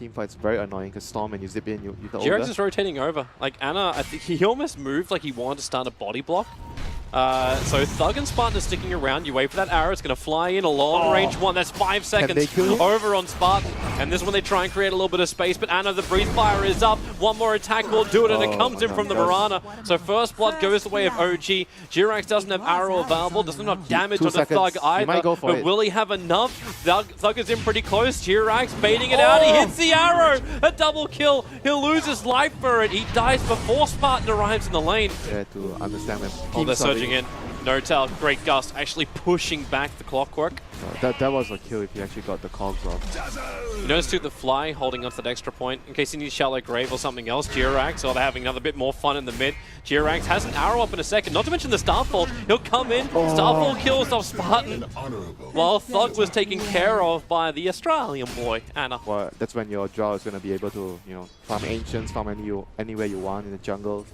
team fight's very annoying because Storm and you zip in, you the Jirax is rotating over. Like Ana, I think he almost moved like he wanted to start a body block. So Thug and Spartan are sticking around. You wait for that arrow. It's going to fly in a long range one. That's 5 seconds over on Spartan. And this is when they try and create a little bit of space. But Ana, the breathe fire is up. One more attack will do it, and it comes in from the Mirana. So first blood goes the way of OG. Jirax doesn't have arrow available. Doesn't have damage on the Thug either. But will he have enough? Thug is in pretty close. Jirax baiting it out. He hits the arrow. A double kill. He'll lose his life for it. He dies before Spartan arrives in the lane. Yeah, to understand them. Oh, they're surging in. No-Tail, great gust, actually pushing back the clockwork. That was a kill if you actually got the cogs off. You notice too the Fly holding onto that extra point in case he needs Shallow Grave or something else. Jirax, they're having another bit more fun in the mid. Jirax has an arrow up in a second, not to mention the Starfall. He'll come in, Starfall kills off Spartan, while Thug was taken care of by the Australian boy, Ana. Well, that's when your draw is going to be able to, farm Ancients, farm anywhere you want in the jungle.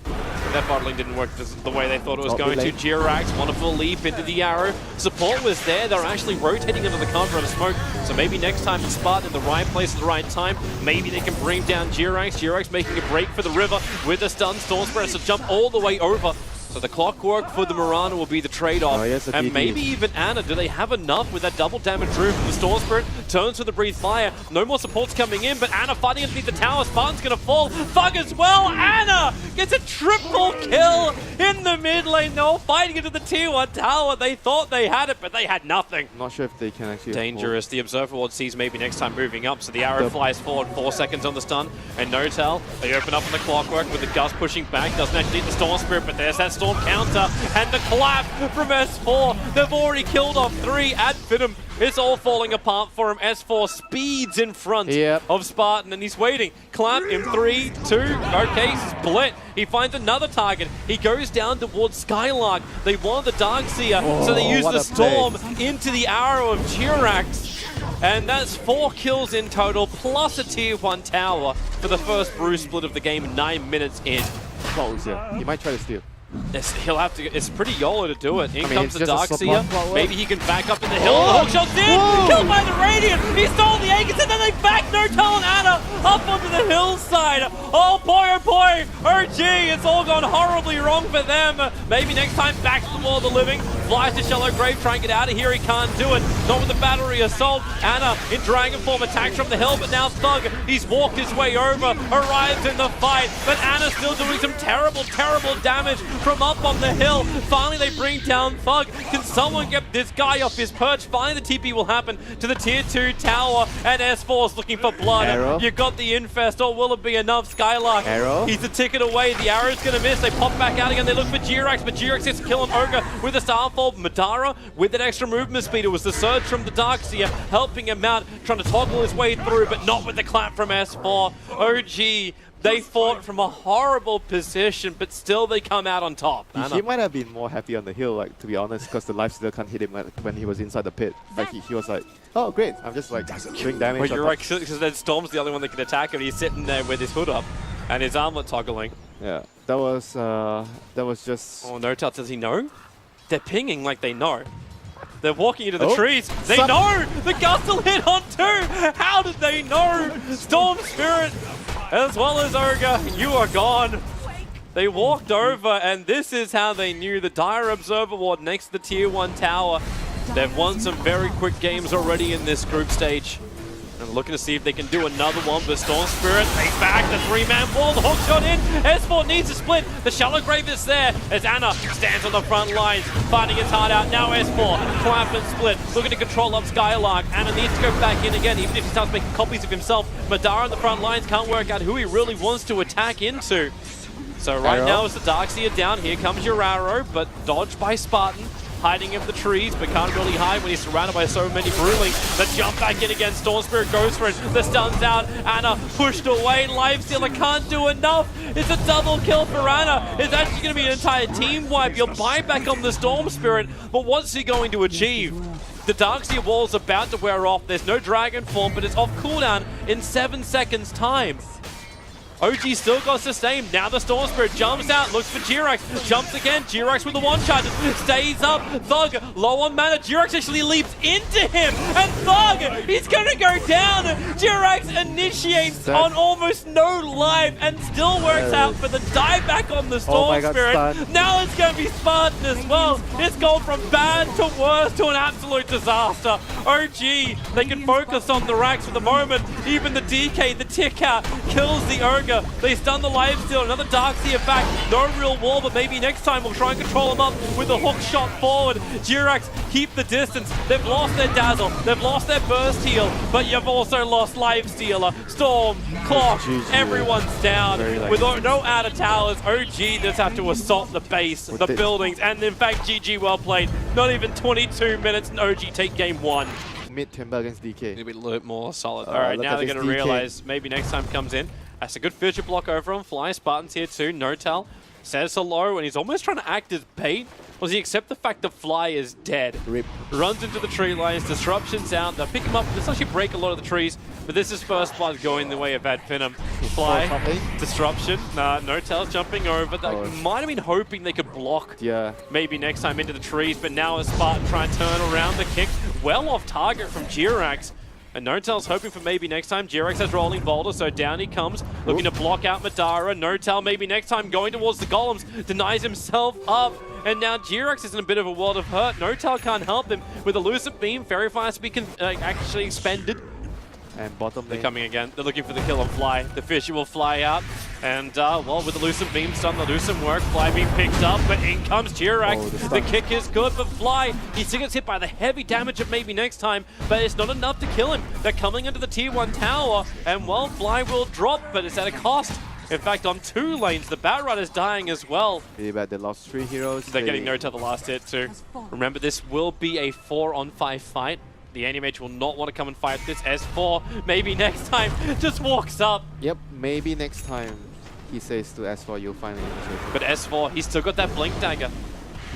That bottling didn't work the way they thought it was going to. Jirax, wonderful leap into the arrow. Support was there. They're actually rotating under the cover of the smoke. So maybe next time Spartan in the right place at the right time. Maybe they can bring down Jirax. Jirax making a break for the river with a stun. Storm Spirit to jump all the way over. So the clockwork for the Mirana will be the trade-off. And maybe even Ana, do they have enough with that double damage room from the Storm Spirit? Turns to the Breathe Fire. No more supports coming in, but Ana fighting underneath the tower. Spartan's going to fall. Thug as well. Ana gets a triple kill in the mid lane. They're all fighting into the tier 1 tower. They thought they had it, but they had nothing. Not sure if they can actually... Dangerous. The Observer Ward sees maybe next time moving up, so the arrow flies forward. 4 seconds on the stun. And No-Tail, they open up on the clockwork with the Gust pushing back. Doesn't actually hit the Storm Spirit, but there's that Storm counter. And the clap from S4. They've already killed off 3 at Finem. It's all falling apart for him. S4 speeds in front of Spartan, and he's waiting. Clap in 3, 2, okay, split. He finds another target. He goes down towards Skylark. They want the Darkseer, so they use the Storm into the arrow of Jirax. And that's 4 kills in total, plus a tier 1 tower for the first Bruce split of the game, 9 minutes in. Close, yeah. He might try to steal. He'll have to. It's pretty YOLO to do it. In comes the Darkseer. Maybe he can back up in the hill. The hook shot's in! Killed by the Radiant! He stole the Aegis and then they back No-Tail and Ana up onto the hillside. Oh boy, OG! It's all gone horribly wrong for them. Maybe next time back to the Wall of the Living. Flies to Shallow Grave, try and get out of here. He can't do it. Not with the Battery Assault. Ana in Dragon Form attacks from the hill, but now Thug, he's walked his way over, arrives in the fight. But Ana's still doing some terrible damage from up on the hill. Finally, they bring down Thug. Can someone get this guy off his perch? Finally, the TP will happen to the tier 2 tower, and S4 is looking for blood. Arrow. You got the Infest, or will it be enough? Skylark, Arrow. He's a ticket away. The arrow's going to miss. They pop back out again. They look for Jirax, but Jirax gets to kill an Ogre with a Starfall. Madara with that extra movement speed. It was the surge from the Darkseer helping him out, trying to toggle his way through, but not with the clap from S4. OG, they fought from a horrible position, but still they come out on top. He might have been more happy on the hill, like, to be honest, because the Lifestealer can't hit him when he was inside the pit. Like, he was like, oh, great, I'm just like doing damage. Well, you're right, because then Storm's the only one that can attack him. He's sitting there with his hood up and his armlet toggling. Yeah, that was just... Oh, No-Tail, does he know? They're pinging like they know. They're walking into the trees. They know! The gust will hit on 2! How did they know? Storm Spirit, as well as Ogre, you are gone. They walked over, and this is how they knew. The Dire Observer Ward next to the tier 1 tower. They've won some very quick games already in this group stage. And looking to see if they can do another one, but Storm Spirit, they back the 3-man wall, the hook shot in, S4 needs a split, the Shallow Grave is there, as Ana stands on the front lines, fighting his heart out, now S4, clap and split, looking to control up Skylark, Ana needs to go back in again, even if he starts making copies of himself. Madara on the front lines can't work out who he really wants to attack into. So right now it's the Darkseer down, here comes your arrow, but dodged by Spartan. Hiding in the trees, but can't really hide when he's surrounded by so many Brewling. The jump back in again, Storm Spirit goes for it, the stun's out, Ana pushed away, Lifestealer can't do enough. It's a double kill for Ana. It's actually going to be an entire team wipe. You'll buy back on the Storm Spirit, but what's he going to achieve? The Darkseer wall's about to wear off, there's no Dragon Form, but it's off cooldown in 7 seconds time. OG still got sustained. Now the Storm Spirit jumps out, looks for Jirax, jumps again. Jirax with the one charge, stays up. Thug low on mana. Jirax actually leaps into him, and Thug, he's gonna go down. Jirax initiates on almost no life and still works out for the dive back on the Storm Spirit. Stun. Now it's gonna be Spartan as well. It's gone from bad to worse to an absolute disaster. OG, they can focus on the racks for the moment. Even the DK, the tick out, kills the Ogre. They stun the lifesteal. Another Darkseer back. No real wall, but maybe next time we'll try and control him up with a hook shot forward. Jirax keep the distance. They've lost their dazzle. They've lost their burst heal, but you've also lost lifestealer. Storm, Clock, everyone's down. With no outer towers, OG just have to assault the base, the buildings, and in fact, GG well played. Not even 22 minutes and OG take game 1. Mid Timber against DK. It'll be a little bit more solid. Alright, now they're going to realize maybe next time comes in. That's a good future block over on Fly. Spartan's here too. Notel says hello, and he's almost trying to act as bait. Does he accept the fact that Fly is dead? Rip. Runs into the tree lines, disruptions out. They'll pick him up. This actually break a lot of the trees, but this is first blood going the way of Bad Finem. Fly, disruption. Notel's jumping over. They might have been hoping they could block maybe next time into the trees, but now is Spartan trying to turn around the kick. Well off target from Jirax. And Notel's hoping for maybe next time. Jirax has rolling boulder, so down he comes, looking to block out Madara. Notel maybe next time going towards the golems, denies himself up. And now Jirax is in a bit of a world of hurt. Notel can't help him with elusive beam. Fairy Fire to be actually expended. And bottom lane. They're coming again. They're looking for the kill on Fly. The Fisher will fly out. And, well, with the elusive beam stun, they'll do some work. Fly being picked up, but in comes Jirax. The kick is good, but Fly, he still gets hit by the heavy damage of maybe next time, but it's not enough to kill him. They're coming into the tier 1 tower, and, well, Fly will drop, but it's at a cost. In fact, on 2 lanes, the Batrider is dying as well. Really bad. They lost 3 heroes. They're getting Notel the last hit, too. Remember, this will be a 4-on-5 fight. The Anti-Mage will not want to come and fight this. S4, maybe next time, just walks up. Yep, maybe next time, he says to S4, you'll find an initiative. But S4, he's still got that Blink Dagger.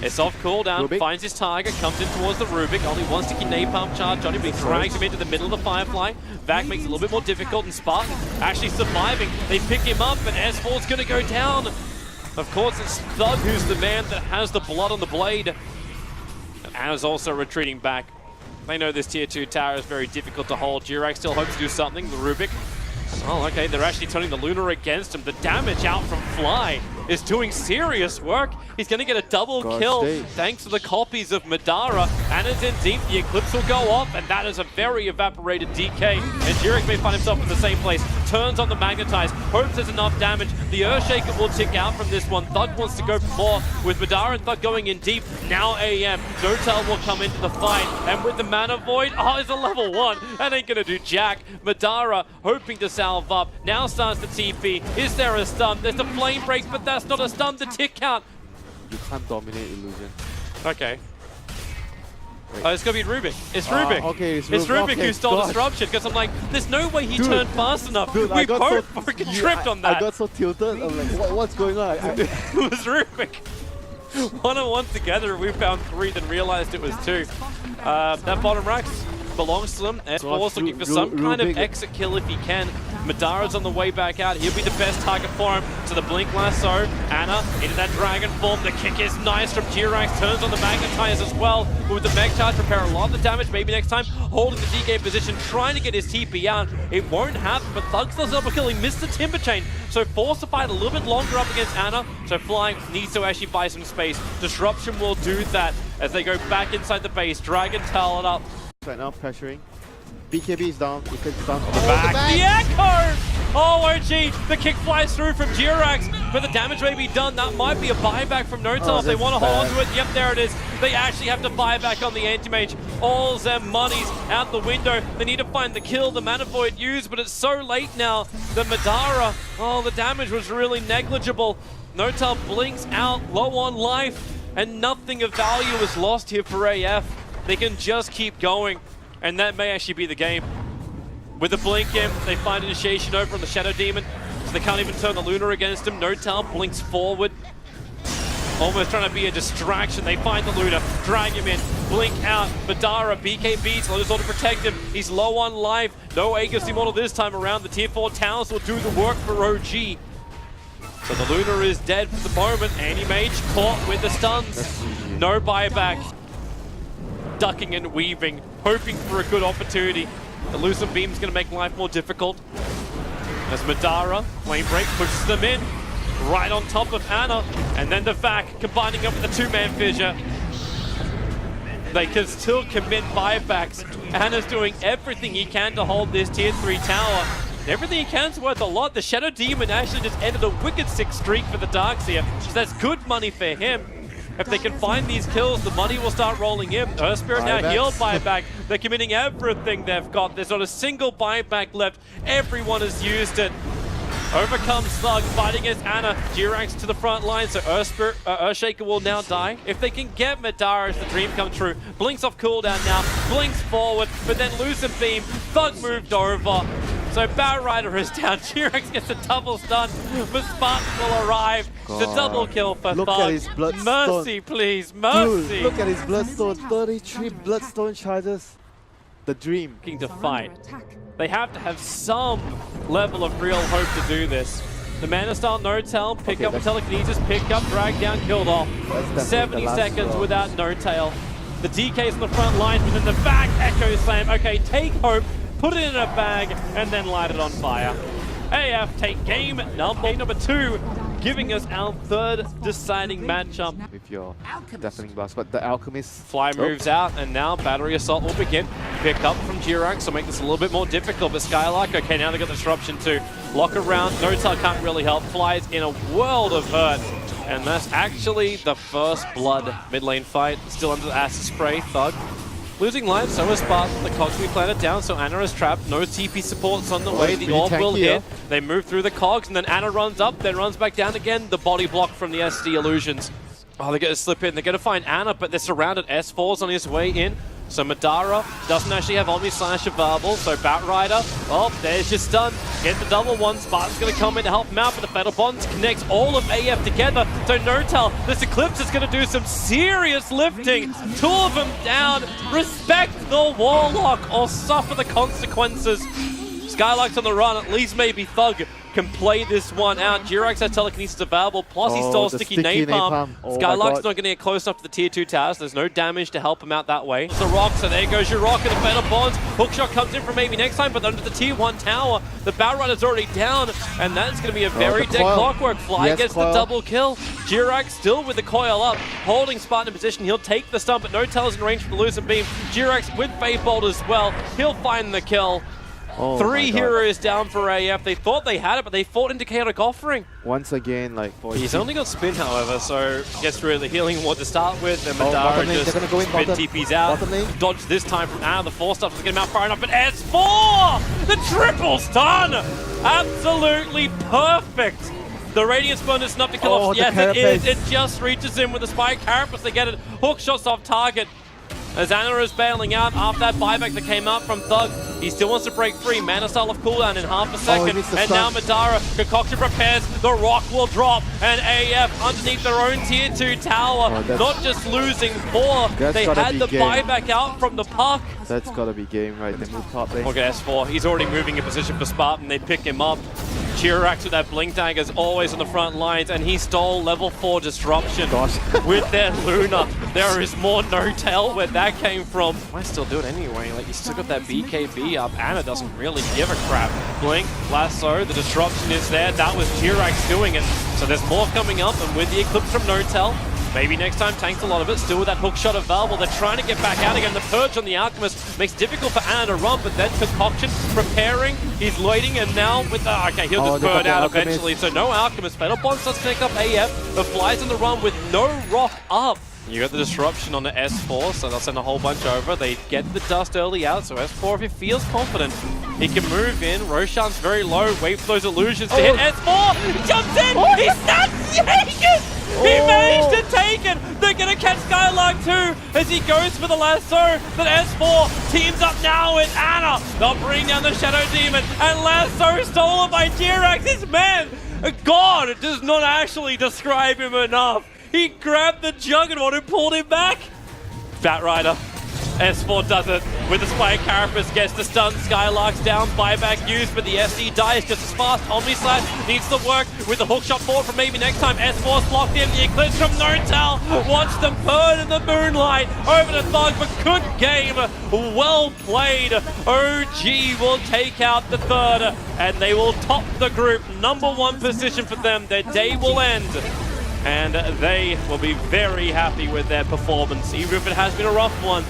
It's off cooldown, Rubik finds his target, comes in towards the Rubik, only wants to keep Napalm charge. Johnny B drags him into the middle of the Firefly. Vac makes it a little bit more difficult, and Spartan actually surviving. They pick him up, and S4's going to go down. Of course, it's Thug who's the man that has the blood on the blade. And Anna's also retreating back. They know this tier 2 tower is very difficult to hold. Jirax still hopes to do something. The Rubik. Oh, okay. They're actually turning the Lunar against him. The damage out from Fly is doing serious work. He's going to get a double kill thanks to the copies of Madara. Anna's in deep. The Eclipse will go off, and that is a very evaporated DK. And Jirax may find himself in the same place. Turns on the Magnetize. Hopes there's enough damage. The Earthshaker will tick out from this one. Thug wants to go more with Madara and Thug going in deep. Now AM. Notel will come into the fight. And with the Mana Void, oh, it's a level 1. That ain't going to do jack. Madara hoping to salve up. Now starts the TP. Is there a stun? There's the Flame Break, but that's not a stun. The tick count. You can't dominate illusion. Okay. Oh, it's gonna be Rubik. It's Rubik. Okay, it's Rubik who stole disruption, because I'm like, there's no way he turned fast enough. Dude, we both freaking tripped on that. I got so tilted. I'm like, what's going on? It was Rubik. 1-on-1 together, we found 3, then realized it was 2. That bottom rack belongs to them. S4's looking for some kind of exit kill if he can. Madara's on the way back out. He'll be the best target for him. To the Blink Lasso. Anna into that Dragon form. The kick is nice from Jirax. Turns on the Magnetize as well. But with the Meg Charge, repair a lot of the damage. Maybe next time, holding the DK position, trying to get his TP out. It won't happen, but Thug still double kill. He missed the Timber Chain. So forced to fight a little bit longer up against Anna. So Flying needs to actually buy some space. Disruption will do that as they go back inside the base. Dragon towel it up. Right now, pressuring. BKB is down. Eclipse down. The Echo! Oh, OG! The kick flies through from Jirax, but the damage may be done. That might be a buyback from Notel if they want to hold on to it. Yep, there it is. They actually have to buy back on the Anti-Mage. All them money's out the window. They need to find the kill, the Mana Void used, but it's so late now. The Madara, oh, the damage was really negligible. Notel blinks out, low on life, and nothing of value is lost here for AF. They can just keep going, and that may actually be the game. With the blink in, they find initiation over on the Shadow Demon, so they can't even turn the Lunar against him. Notel blinks forward, almost trying to be a distraction. They find the Lunar, drag him in, blink out. Madara, BKB, so just to protect him. He's low on life. No Aegis Immortal this time around. The tier 4 towers will do the work for OG. So the Luna is dead for the moment. Anti-Mage caught with the stuns. No buyback. Ducking and weaving, hoping for a good opportunity. The Lucent Beam's going to make life more difficult. As Madara, Flame Break pushes them in. Right on top of Ana. And then the Vac combining up with the two-man fissure. They can still commit buybacks. Ana's doing everything he can to hold this tier 3 tower. Everything he can's worth a lot. The Shadow Demon actually just ended a wicked 6 streak for the Darkseer. So that's good money for him. If they can find these kills, the money will start rolling in. Earth Spirit now healed buyback. They're committing everything they've got. There's not a single buyback left. Everyone has used it. Overcomes Thug, fighting against Ana. Jirax to the front line, so Earthshaker will now die. If they can get Madara as the dream come true. Blinks off cooldown now, blinks forward, but then Lucent Beam. Thug moved over. So Batrider is down. Jirax gets a double stun, but Spartan will arrive. It's a double kill for Look Thug. at his bloodstone. Mercy, please, mercy. Dude, look at his bloodstone. 33 bloodstone charges. The dream. Looking to fight. They have to have some level of real hope to do this. The Mana Style No Tail, pick up with Telekinesis, pick up, drag down, killed off. 70 seconds without No Tail. The DK's on the front line, but then the back Echo Slam. Okay, take hope, put it in a bag, and then light it on fire. AF take game number 2, giving us our third deciding matchup. With your deafening blast, but the Alchemist... Fly moves out, and now Battery Assault will begin. Pick up from Jirax, so make this a little bit more difficult, but Skylark, okay, now they got Disruption too. Lock around, No Tail can't really help. Fly's in a world of hurt, and that's actually the first blood mid lane fight. Still under the acid spray, Thug. Losing life, so is Spartan. The cogs will be planted down, so Ana is trapped. No TP supports on the way. The orb will hit. They move through the cogs, and then Ana runs up, then runs back down again. The body block from the SD Illusions. Oh, they're going to slip in. They're going to find Ana, but they're surrounded. S4's on his way in. So Madara doesn't actually have Omni Slash available, so Batrider, oh, there's your stun. Get the double one. Spartan's going to come in to help him out, but the Fatal Bonds connects all of AF together. So No Tail, this Eclipse is going to do some serious lifting. 2 of them down. Respect the Warlock or suffer the consequences. Skylark's on the run, at least maybe Thug can play this one out. Jirax has Telekinesis available, plus he stole Sticky Napalm. Oh Skylark's not going to get close enough to the tier 2 towers. There's no damage to help him out that way. It's a rock, so there goes your rock and the Fatal Bonds. Hookshot comes in for maybe next time, but under the tier 1 tower, the Batrider's already down, and that's going to be a very dead Clockwork. Fly gets the double kill. Jirax still with the coil up, holding Spartan in position. He'll take the stun, but No Tail's in range for the Lucent Beam. Jirax with Fate Bolt as well. He'll find the kill. Oh 3 heroes down for AF. They thought they had it, but they fought into Chaotic Offering. Once again, like... He's only got Spin, however, so gets rid of the healing ward to start with. And Madara just Spin TP's out. Dodge this time from Ana. The 4 stuff to get him out far enough, but S4! The triple stun! Absolutely perfect! The Radiance bonus is enough to kill off. Yes, it is. It just reaches him with the Spike Carapace. They get it. Hook shots off target. As Ana is bailing out after that buyback that came out from Thug. He still wants to break free. Mana Style of cooldown in half a second. And now Madara, Concoction prepares. The rock will drop. And AF underneath their own tier 2 tower. Not just losing 4. They had the buyback out from the puck. That's gotta be game, right? They move top lane. Look at S4. He's already moving in position for Spartan. They pick him up. Jirax with that Blink Dagger is always on the front lines, and he stole level 4 Disruption with their Luna. There is more No Tail where that came from. Might still do it anyway. Like, he's still got that BKB up. Ana doesn't really give a crap. Blink, Lasso, the Disruption is there. That was Jirax doing it. So there's more coming up, and with the Eclipse from No Tail, maybe next time tanks a lot of it. Still with that hook shot available. They're trying to get back out again. The Purge on the Alchemist makes it difficult for Ana to run, but then Concoction preparing. He's loading, and now with the... Okay, he'll just burn out eventually. So no Alchemist. Fatal Bonds does connect up AF. The Fly's on the run with no rock up. You got the Disruption on the S4, so they'll send a whole bunch over. They get the dust early out, so S4, if he feels confident, he can move in. Roshan's very low. Wait for those illusions to hit S4. He jumps in. He snaps Jaeger. He managed to take it! They're gonna catch Skylark too as he goes for the lasso, but S4 teams up now with Ana. They'll bring down the Shadow Demon, and lasso stolen by Jirax. This man, God, it does not actually describe him enough. He grabbed the Juggernaut and pulled him back. Batrider. S4 does it with the Spike Carapace, gets the stun, Skylark's down, buyback used, but the SD dies just as fast. Omni Slash needs to work with the hook shot forward for maybe next time. S4's locked in, the Eclipse from Notel, watch them burn in the moonlight, over to Thug, but good game, well played. OG will take out the third, and they will top the group. #1 position for them, their day will end. And they will be very happy with their performance, even if it has been a rough one.